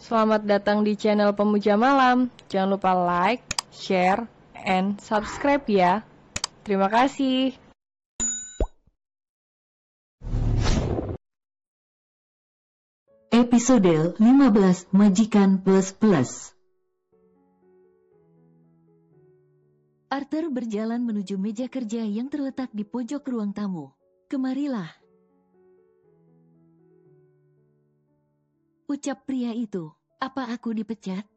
Selamat datang di channel Pemuja Malam. Jangan lupa like, share, and subscribe ya. Terima kasih. Episode 15 Majikan Plus Plus. Arthur berjalan menuju meja kerja yang terletak di pojok ruang tamu. Kemarilah, ucap pria itu. Apa aku dipecat?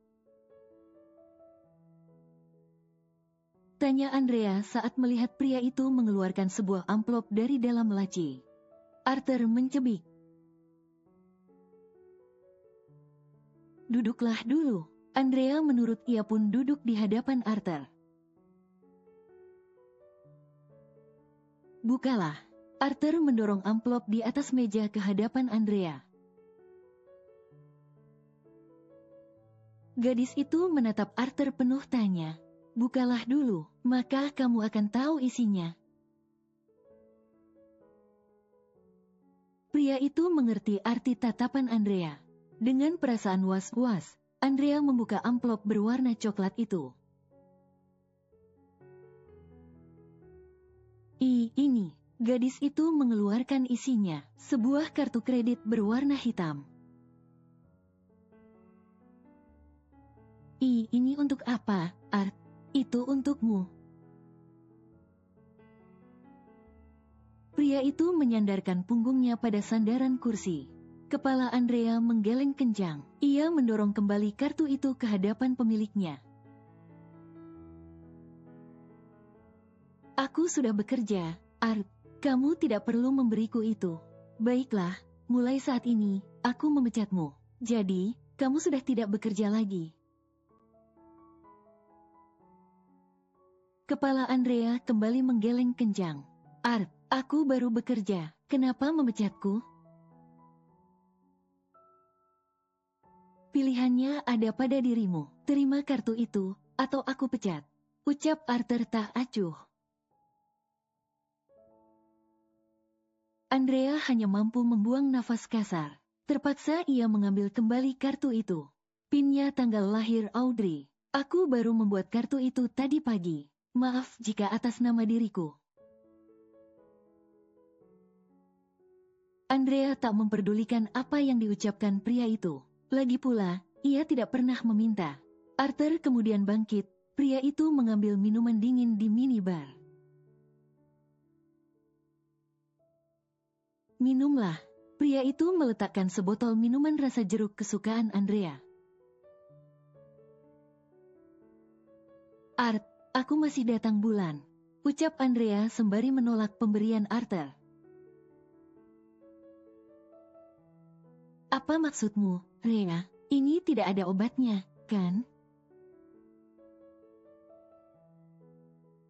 Tanya Andrea saat melihat pria itu mengeluarkan sebuah amplop dari dalam laci. Arthur mencebik. Duduklah dulu. Andrea menurut ia pun duduk di hadapan Arthur. Bukalah. Arthur mendorong amplop di atas meja ke hadapan Andrea. Gadis itu menatap Arthur penuh tanya. Bukalah dulu, maka kamu akan tahu isinya. Pria itu mengerti arti tatapan Andrea. Dengan perasaan was-was, Andrea membuka amplop berwarna coklat itu. Ini, gadis itu mengeluarkan isinya, sebuah kartu kredit berwarna hitam. Ini untuk apa, Art? Itu untukmu. Pria itu menyandarkan punggungnya pada sandaran kursi. Kepala Andrea menggeleng kencang. Ia mendorong kembali kartu itu ke hadapan pemiliknya. Aku sudah bekerja, Art. Kamu tidak perlu memberiku itu. Baiklah, mulai saat ini, aku memecatmu. Jadi, kamu sudah tidak bekerja lagi. Kepala Andrea kembali menggeleng kencang. Art, aku baru bekerja. Kenapa memecatku? Pilihannya ada pada dirimu. Terima kartu itu, atau aku pecat. Ucap Arthur tak acuh. Andrea hanya mampu membuang nafas kasar. Terpaksa ia mengambil kembali kartu itu. Pinnya tanggal lahir Audrey. Aku baru membuat kartu itu tadi pagi. Maaf jika atas nama diriku. Andrea tak memperdulikan apa yang diucapkan pria itu. Lagi pula, ia tidak pernah meminta. Arthur kemudian bangkit. Pria itu mengambil minuman dingin di minibar. Minumlah. Pria itu meletakkan sebotol minuman rasa jeruk kesukaan Andrea. Art, aku masih datang bulan. Ucap Andrea sembari menolak pemberian Arthur. Apa maksudmu, Rhea? Ini tidak ada obatnya, kan?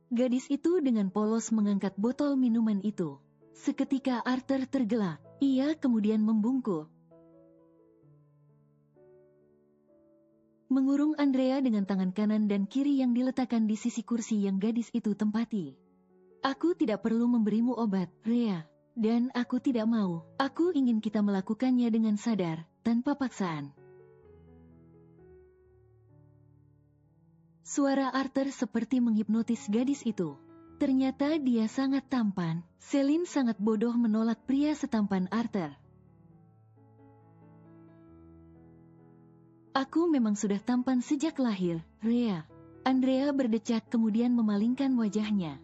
Gadis itu dengan polos mengangkat botol minuman itu. Seketika Arthur tergelak. Ia kemudian membungkuk. Mengurung Andrea dengan tangan kanan dan kiri yang diletakkan di sisi kursi yang gadis itu tempati. Aku tidak perlu memberimu obat, Rhea. Dan aku tidak mau. Aku ingin kita melakukannya dengan sadar, tanpa paksaan. Suara Arthur seperti menghipnotis gadis itu. Ternyata dia sangat tampan. Celine sangat bodoh menolak pria setampan Arthur. Aku memang sudah tampan sejak lahir, Rhea. Andrea berdecak kemudian memalingkan wajahnya.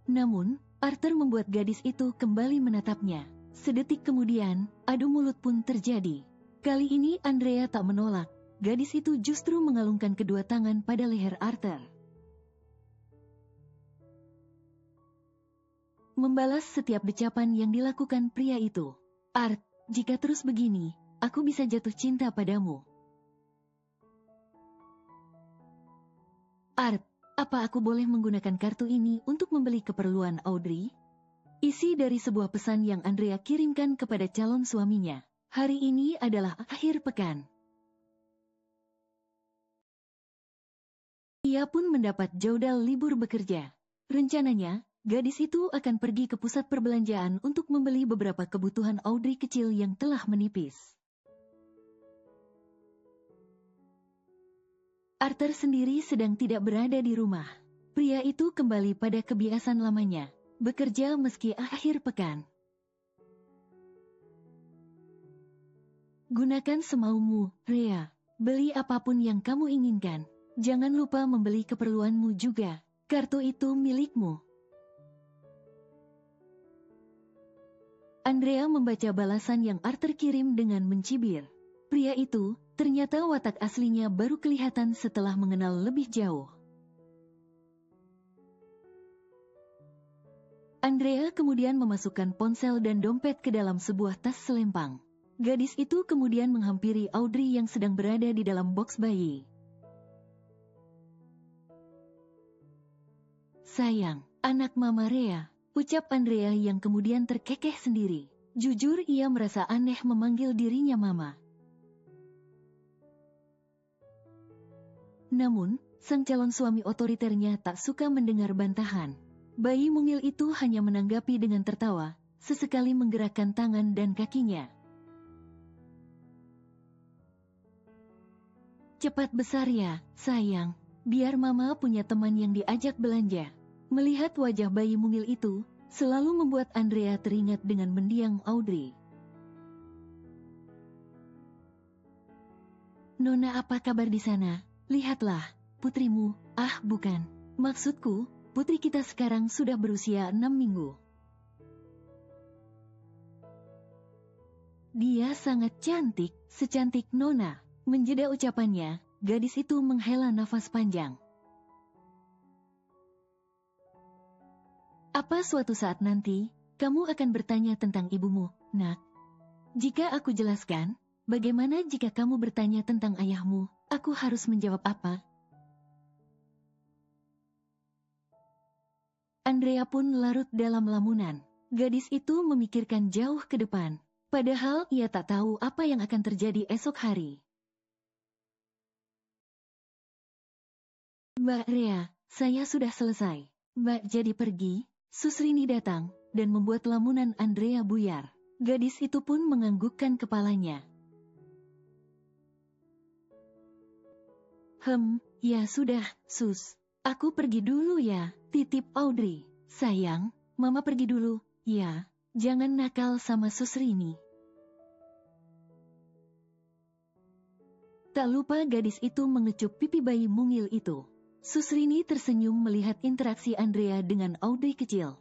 Namun, Arthur membuat gadis itu kembali menatapnya. Sedetik kemudian, adu mulut pun terjadi. Kali ini Andrea tak menolak. Gadis itu justru mengalungkan kedua tangan pada leher Arthur. Membalas setiap decapan yang dilakukan pria itu. Art, jika terus begini, aku bisa jatuh cinta padamu. Art, apa aku boleh menggunakan kartu ini untuk membeli keperluan Audrey? Isi dari sebuah pesan yang Andrea kirimkan kepada calon suaminya. Hari ini adalah akhir pekan. Ia pun mendapat jadwal libur bekerja. Rencananya, Gadis itu akan pergi ke pusat perbelanjaan untuk membeli beberapa kebutuhan Audrey kecil yang telah menipis. Arthur sendiri sedang tidak berada di rumah. Pria itu kembali pada kebiasaan lamanya, bekerja meski akhir pekan. Gunakan semaumu, Rhea. Beli apapun yang kamu inginkan. Jangan lupa membeli keperluanmu juga. Kartu itu milikmu. Andrea membaca balasan yang Arthur kirim dengan mencibir. Pria itu, ternyata watak aslinya baru kelihatan setelah mengenal lebih jauh. Andrea kemudian memasukkan ponsel dan dompet ke dalam sebuah tas selempang. Gadis itu kemudian menghampiri Audrey yang sedang berada di dalam boks bayi. "Sayang, anak Mama Rhea," ucap Andrea yang kemudian terkekeh sendiri. Jujur ia merasa aneh memanggil dirinya Mama. Namun, sang calon suami otoriternya tak suka mendengar bantahan. Bayi mungil itu hanya menanggapi dengan tertawa, sesekali menggerakkan tangan dan kakinya. "Cepat besar ya, sayang. Biar Mama punya teman yang diajak belanja." Melihat wajah bayi mungil itu, selalu membuat Andrea teringat dengan mendiang Audrey. "Nona, apa kabar di sana? Lihatlah, putrimu." "Ah, bukan. Maksudku, putri kita sekarang sudah berusia 6 minggu. Dia sangat cantik, secantik Nona." Menjeda ucapannya, gadis itu menghela nafas panjang. "Apa suatu saat nanti, kamu akan bertanya tentang ibumu, Nak? Jika aku jelaskan, bagaimana jika kamu bertanya tentang ayahmu, aku harus menjawab apa?" Andrea pun larut dalam lamunan. Gadis itu memikirkan jauh ke depan, padahal ia tak tahu apa yang akan terjadi esok hari. "Mbak Rhea, saya sudah selesai." Mbak jadi pergi, Susrini datang, dan membuat lamunan Andrea buyar. Gadis itu pun menganggukkan kepalanya. Ya sudah, Sus. Aku pergi dulu ya, titip Audrey." "Sayang, Mama pergi dulu." "Ya, jangan nakal sama Susrini." Tak lupa gadis itu mengecup pipi bayi mungil itu. Susrini tersenyum melihat interaksi Andrea dengan Audrey kecil.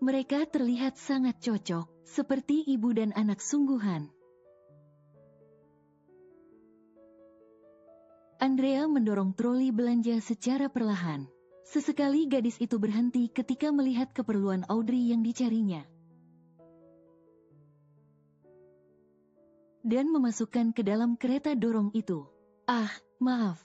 Mereka terlihat sangat cocok, seperti ibu dan anak sungguhan. Andrea mendorong troli belanja secara perlahan. Sesekali gadis itu berhenti ketika melihat keperluan Audrey yang dicarinya, dan memasukkan ke dalam kereta dorong itu. "Ah, maaf,"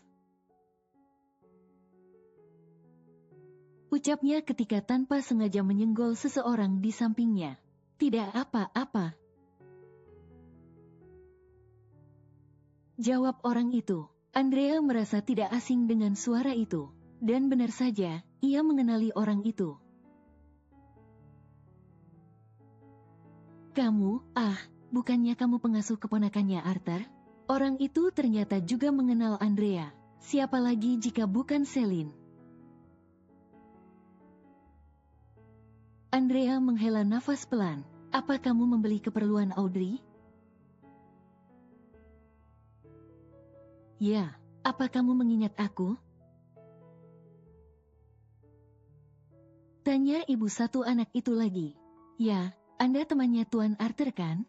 ucapnya ketika tanpa sengaja menyenggol seseorang di sampingnya. "Tidak apa-apa," jawab orang itu. Andrea merasa tidak asing dengan suara itu. Dan benar saja, ia mengenali orang itu. "Kamu, bukannya kamu pengasuh keponakannya Arthur?" Orang itu ternyata juga mengenal Andrea. Siapa lagi jika bukan Celine? Andrea menghela nafas pelan. "Apa kamu membeli keperluan Audrey?" "Ya, apa kamu mengingat aku?" tanya ibu satu anak itu lagi. "Ya, Anda temannya Tuan Arthur kan?"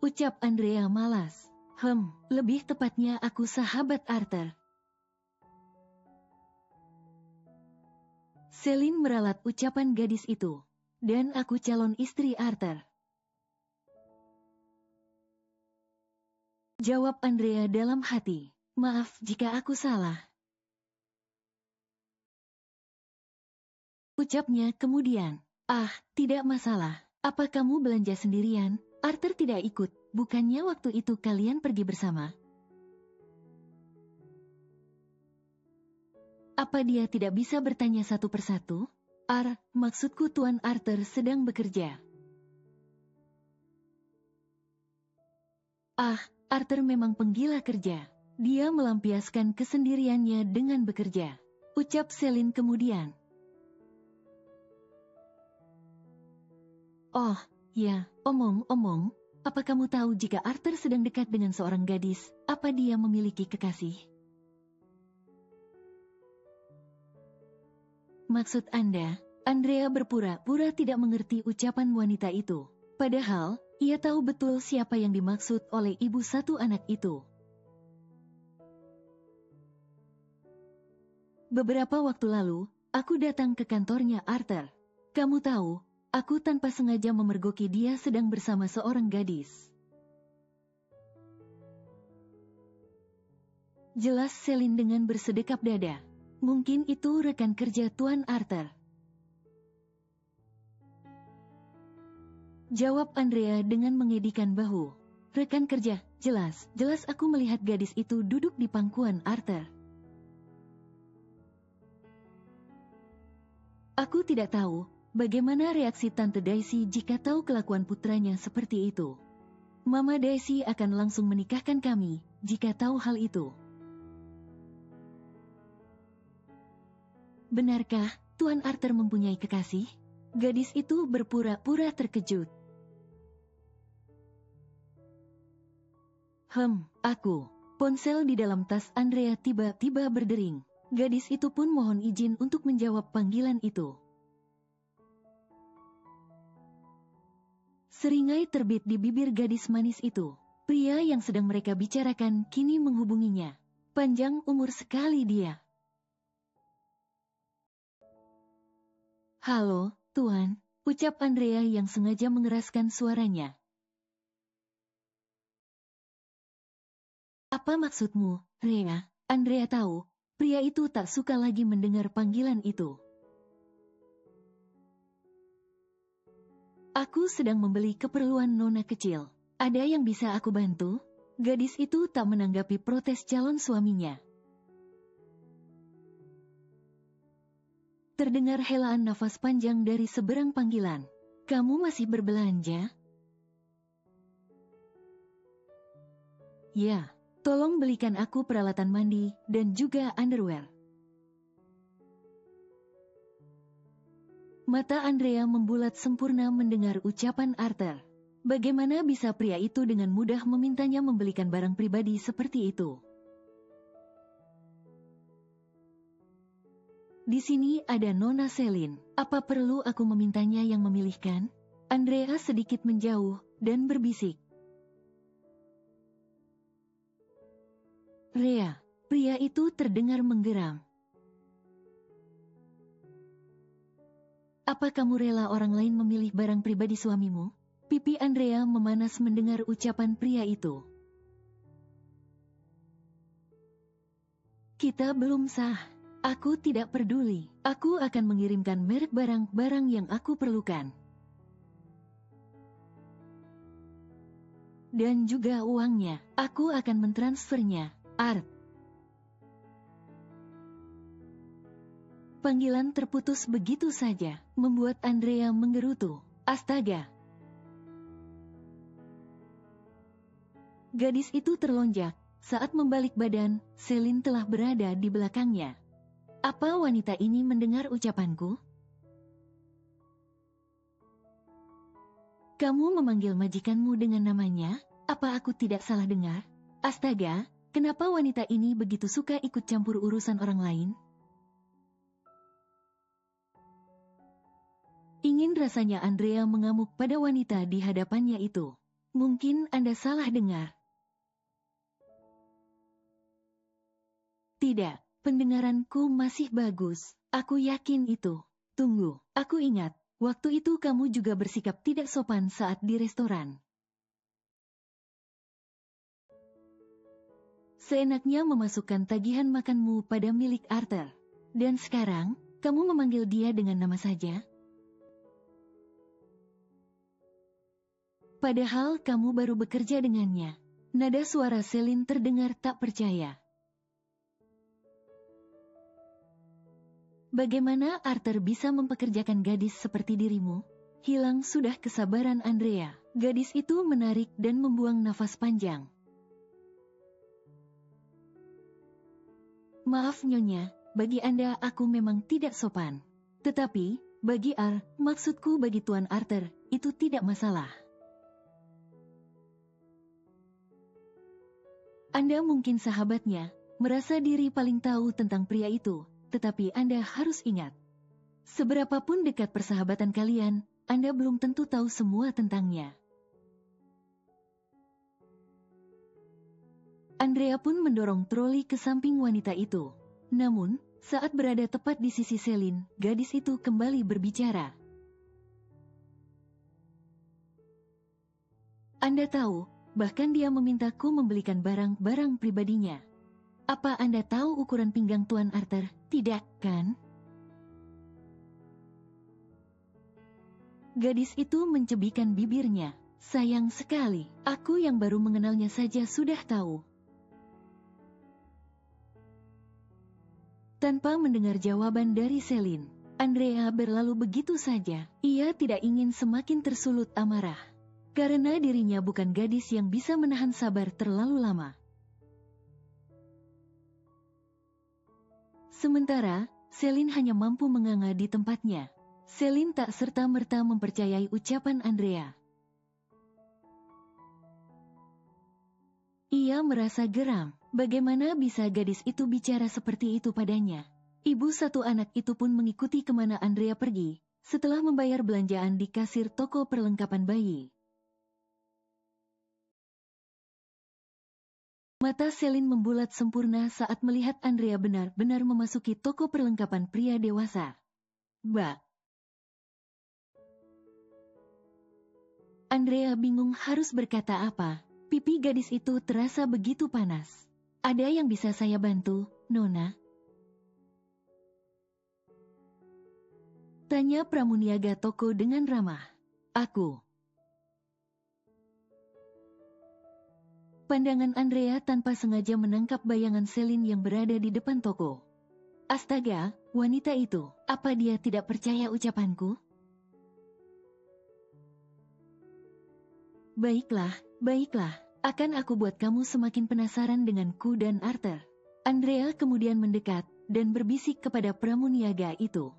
ucap Andrea malas. Lebih tepatnya aku sahabat Arthur." Celine meralat ucapan gadis itu. "Dan aku calon istri Arthur," jawab Andrea dalam hati. "Maaf jika aku salah," ucapnya kemudian. Tidak masalah. Apa kamu belanja sendirian? Arthur tidak ikut, bukannya waktu itu kalian pergi bersama?" Apa dia tidak bisa bertanya satu persatu? Maksudku Tuan Arthur sedang bekerja. Arthur memang penggila kerja. Dia melampiaskan kesendiriannya dengan bekerja, ucap Celine kemudian. Oh, ya, omong-omong, apa kamu tahu jika Arthur sedang dekat dengan seorang gadis, apa dia memiliki kekasih? Maksud Anda, Andrea berpura-pura tidak mengerti ucapan wanita itu. Padahal, ia tahu betul siapa yang dimaksud oleh ibu satu anak itu. Beberapa waktu lalu, aku datang ke kantornya Arthur. Kamu tahu, aku tanpa sengaja memergoki dia sedang bersama seorang gadis. Jelas Celine dengan bersedekap dada. Mungkin itu rekan kerja Tuan Arthur. Jawab Andrea dengan mengedikan bahu. Rekan kerja, jelas aku melihat gadis itu duduk di pangkuan Arthur. Aku tidak tahu bagaimana reaksi Tante Daisy jika tahu kelakuan putranya seperti itu. Mama Daisy akan langsung menikahkan kami jika tahu hal itu. Benarkah Tuan Arthur mempunyai kekasih? Gadis itu berpura-pura terkejut. Ponsel di dalam tas Andrea tiba-tiba berdering. Gadis itu pun mohon izin untuk menjawab panggilan itu. Seringai terbit di bibir gadis manis itu. Pria yang sedang mereka bicarakan kini menghubunginya. Panjang umur sekali dia. Halo, Tuan, ucap Andrea yang sengaja mengeraskan suaranya. Apa maksudmu, Rhea? Andrea tahu, pria itu tak suka lagi mendengar panggilan itu. Aku sedang membeli keperluan nona kecil. Ada yang bisa aku bantu? Gadis itu tak menanggapi protes calon suaminya. Terdengar helaan nafas panjang dari seberang panggilan. Kamu masih berbelanja? Ya, tolong belikan aku peralatan mandi dan juga underwear. Mata Andrea membulat sempurna mendengar ucapan Arthur. Bagaimana bisa pria itu dengan mudah memintanya membelikan barang pribadi seperti itu? Di sini ada Nona Celine. Apa perlu aku memintanya yang memilihkan? Andrea sedikit menjauh dan berbisik. Rhea, pria itu terdengar menggeram. Apa kamu rela orang lain memilih barang pribadi suamimu? Pipi Andrea memanas mendengar ucapan pria itu. Kita belum sah. Aku tidak peduli. Aku akan mengirimkan merek barang-barang yang aku perlukan. Dan juga uangnya. Aku akan mentransfernya. Art. Panggilan terputus begitu saja, membuat Andrea menggerutu. Astaga. Gadis itu terlonjak. Saat membalik badan, Celine telah berada di belakangnya. Apa wanita ini mendengar ucapanku? Kamu memanggil majikanmu dengan namanya? Apa aku tidak salah dengar? Astaga, kenapa wanita ini begitu suka ikut campur urusan orang lain? Ingin rasanya Andrea mengamuk pada wanita di hadapannya itu. Mungkin Anda salah dengar. Tidak. Pendengaranku masih bagus, aku yakin itu. Tunggu, aku ingat, waktu itu kamu juga bersikap tidak sopan saat di restoran. Seenaknya memasukkan tagihan makanmu pada milik Arthur. Dan sekarang, kamu memanggil dia dengan nama saja? Padahal kamu baru bekerja dengannya. Nada suara Celine terdengar tak percaya. Bagaimana Arthur bisa mempekerjakan gadis seperti dirimu? Hilang sudah kesabaran Andrea. Gadis itu menarik dan membuang nafas panjang. Maaf Nyonya, bagi Anda aku memang tidak sopan. Tetapi, bagi maksudku bagi Tuan Arthur, itu tidak masalah. Anda mungkin sahabatnya, merasa diri paling tahu tentang pria itu, tetapi Anda harus ingat. Seberapapun dekat persahabatan kalian, Anda belum tentu tahu semua tentangnya. Andrea pun mendorong troli ke samping wanita itu. Namun, saat berada tepat di sisi Celine, gadis itu kembali berbicara. Anda tahu, bahkan dia memintaku membelikan barang-barang pribadinya. Apa Anda tahu ukuran pinggang Tuan Arthur? Tidak, kan? Gadis itu mencebikkan bibirnya. Sayang sekali, aku yang baru mengenalnya saja sudah tahu. Tanpa mendengar jawaban dari Celine, Andrea berlalu begitu saja. Ia tidak ingin semakin tersulut amarah. Karena dirinya bukan gadis yang bisa menahan sabar terlalu lama. Sementara, Celine hanya mampu menganga di tempatnya. Celine tak serta-merta mempercayai ucapan Andrea. Ia merasa geram. Bagaimana bisa gadis itu bicara seperti itu padanya? Ibu satu anak itu pun mengikuti kemana Andrea pergi, setelah membayar belanjaan di kasir toko perlengkapan bayi. Mata Celine membulat sempurna saat melihat Andrea benar-benar memasuki toko perlengkapan pria dewasa. Mbak. Andrea bingung harus berkata apa. Pipi gadis itu terasa begitu panas. Ada yang bisa saya bantu, Nona? Tanya pramuniaga toko dengan ramah. Aku. Pandangan Andrea tanpa sengaja menangkap bayangan Celine yang berada di depan toko. Astaga, wanita itu, apa dia tidak percaya ucapanku? Baiklah, akan aku buat kamu semakin penasaran denganku dan Arthur. Andrea kemudian mendekat dan berbisik kepada pramuniaga itu.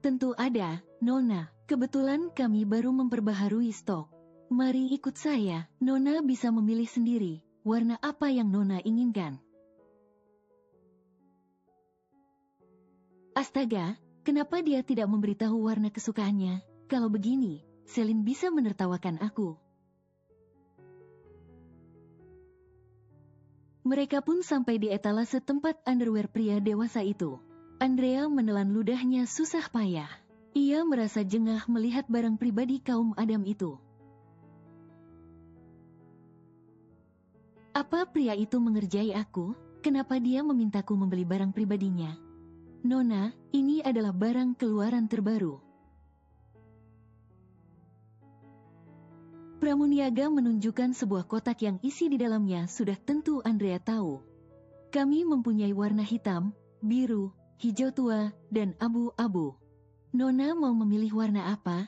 Tentu ada, Nona. Kebetulan kami baru memperbaharui stok. Mari ikut saya, Nona bisa memilih sendiri warna apa yang Nona inginkan. Astaga, kenapa dia tidak memberitahu warna kesukaannya? Kalau begini, Celine bisa menertawakan aku. Mereka pun sampai di etalase tempat underwear pria dewasa itu. Andrea menelan ludahnya susah payah. Ia merasa jengah melihat barang pribadi kaum Adam itu. Apa pria itu mengerjai aku? Kenapa dia memintaku membeli barang pribadinya? Nona, ini adalah barang keluaran terbaru. Pramuniaga menunjukkan sebuah kotak yang isi di dalamnya sudah tentu Andrea tahu. Kami mempunyai warna hitam, biru, hijau tua, dan abu-abu. Nona mau memilih warna apa?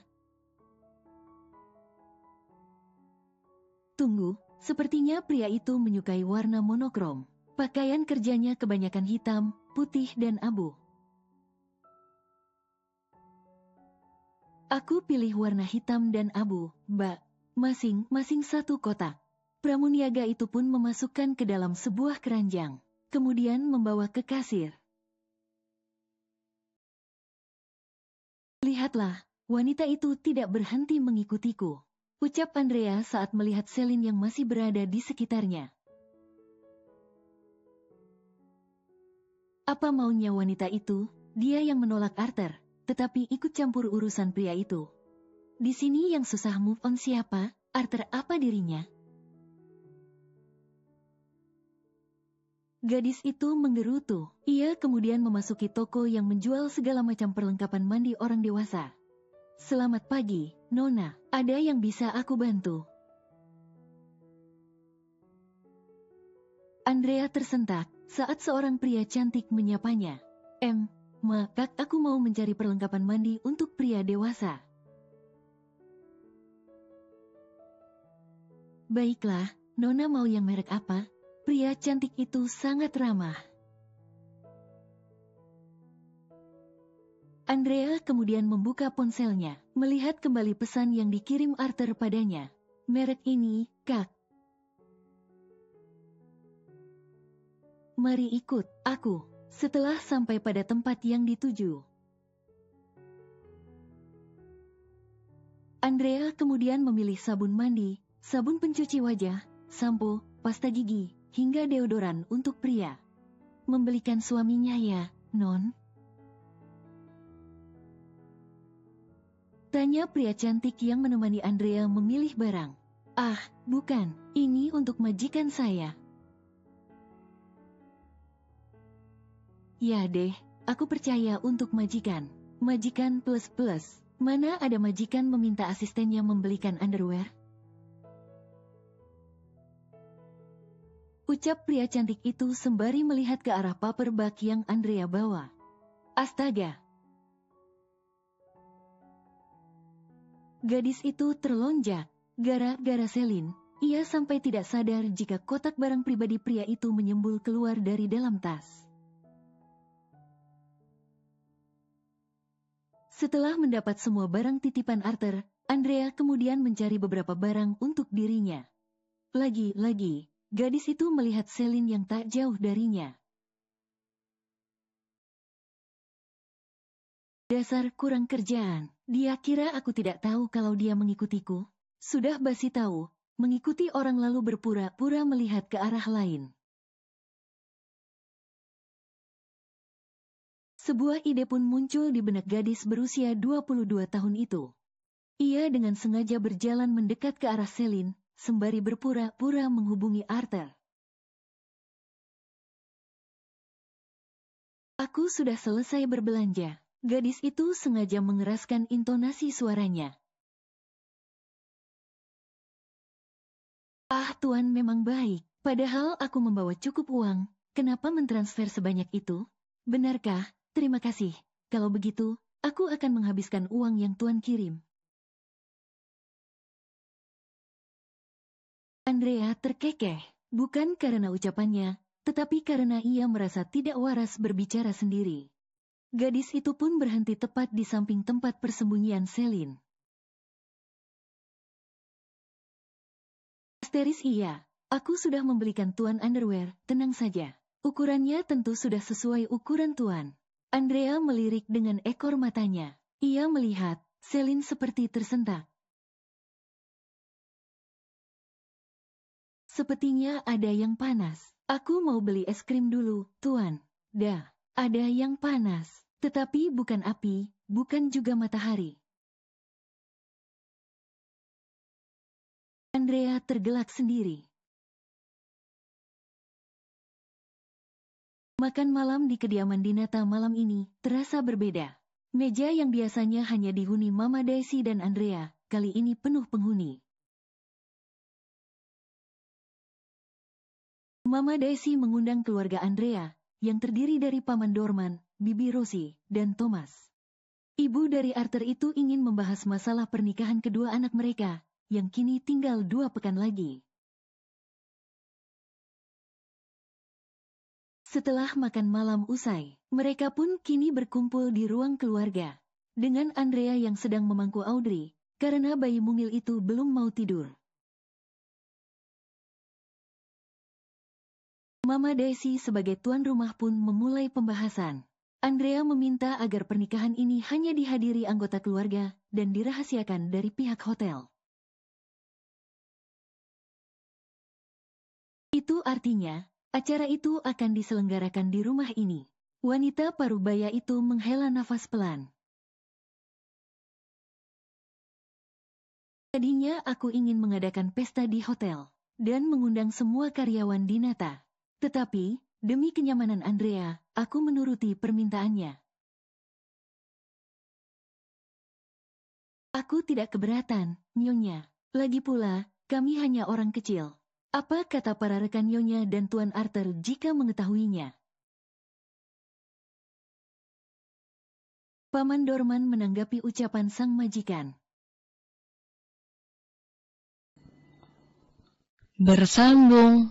Tunggu, sepertinya pria itu menyukai warna monokrom. Pakaian kerjanya kebanyakan hitam, putih, dan abu. Aku pilih warna hitam dan abu, Mbak. Masing-masing satu kotak. Pramuniaga itu pun memasukkan ke dalam sebuah keranjang, kemudian membawa ke kasir. Lihatlah, wanita itu tidak berhenti mengikutiku, ucap Andrea saat melihat Celine yang masih berada di sekitarnya. Apa maunya wanita itu? Dia yang menolak Arthur, tetapi ikut campur urusan pria itu. Di sini yang susah move on siapa? Arthur apa dirinya? Gadis itu menggerutu. Ia kemudian memasuki toko yang menjual segala macam perlengkapan mandi orang dewasa. Selamat pagi, Nona. Ada yang bisa aku bantu? Andrea tersentak saat seorang pria cantik menyapanya. Kak, aku mau mencari perlengkapan mandi untuk pria dewasa. Baiklah, Nona mau yang merek apa? Pria cantik itu sangat ramah. Andrea kemudian membuka ponselnya, melihat kembali pesan yang dikirim Arthur padanya. Merek ini, Kak. Mari ikut aku. Setelah sampai pada tempat yang dituju, Andrea kemudian memilih sabun mandi, sabun pencuci wajah, sampo, pasta gigi, hingga deodoran untuk pria. Membelikan suaminya ya, Non? Tanya pria cantik yang menemani Andrea memilih barang. Ah, bukan, ini untuk majikan saya. Ya deh, aku percaya untuk majikan. Majikan plus. Mana ada majikan meminta asistennya membelikan underwear? Ucap pria cantik itu sembari melihat ke arah paper bag yang Andrea bawa. Astaga! Gadis itu terlonjak. Gara-gara Celine, ia sampai tidak sadar jika kotak barang pribadi pria itu menyembul keluar dari dalam tas. Setelah mendapat semua barang titipan Arthur, Andrea kemudian mencari beberapa barang untuk dirinya. Lagi-lagi, gadis itu melihat Celine yang tak jauh darinya. Dasar kurang kerjaan, dia kira aku tidak tahu kalau dia mengikutiku. Sudah basi tahu, mengikuti orang lalu berpura-pura melihat ke arah lain. Sebuah ide pun muncul di benak gadis berusia 22 tahun itu. Ia dengan sengaja berjalan mendekat ke arah Celine, sembari berpura-pura menghubungi Arthur. Aku sudah selesai berbelanja. Gadis itu sengaja mengeraskan intonasi suaranya. Ah, Tuan memang baik. Padahal aku membawa cukup uang. Kenapa mentransfer sebanyak itu? Benarkah? Terima kasih. Kalau begitu, aku akan menghabiskan uang yang Tuan kirim. Andrea terkekeh, bukan karena ucapannya, tetapi karena ia merasa tidak waras berbicara sendiri. Gadis itu pun berhenti tepat di samping tempat persembunyian Celine. Asteris iya, aku sudah membelikan Tuan underwear, tenang saja. Ukurannya tentu sudah sesuai ukuran Tuan. Andrea melirik dengan ekor matanya. Ia melihat Celine seperti tersentak. Sepertinya ada yang panas. Aku mau beli es krim dulu, Tuan. Dah, ada yang panas. Tetapi bukan api, bukan juga matahari. Andrea tergelak sendiri. Makan malam di kediaman Dinata malam ini terasa berbeda. Meja yang biasanya hanya dihuni Mama Daisy dan Andrea, kali ini penuh penghuni. Mama Daisy mengundang keluarga Andrea, yang terdiri dari Paman Dorman, Bibi Rosie, dan Thomas. Ibu dari Arthur itu ingin membahas masalah pernikahan kedua anak mereka, yang kini tinggal 2 pekan lagi. Setelah makan malam usai, mereka pun kini berkumpul di ruang keluarga, dengan Andrea yang sedang memangku Audrey, karena bayi mungil itu belum mau tidur. Mama Daisy sebagai tuan rumah pun memulai pembahasan. Andrea meminta agar pernikahan ini hanya dihadiri anggota keluarga dan dirahasiakan dari pihak hotel. Itu artinya, acara itu akan diselenggarakan di rumah ini. Wanita parubaya itu menghela nafas pelan. Tadinya aku ingin mengadakan pesta di hotel, dan mengundang semua karyawan Dinata. Tetapi, demi kenyamanan Andrea, aku menuruti permintaannya. Aku tidak keberatan, Nyonya. Lagi pula, kami hanya orang kecil. Apa kata para rekan Nyonya dan Tuan Arthur jika mengetahuinya? Paman Dorman menanggapi ucapan sang majikan. Bersambung.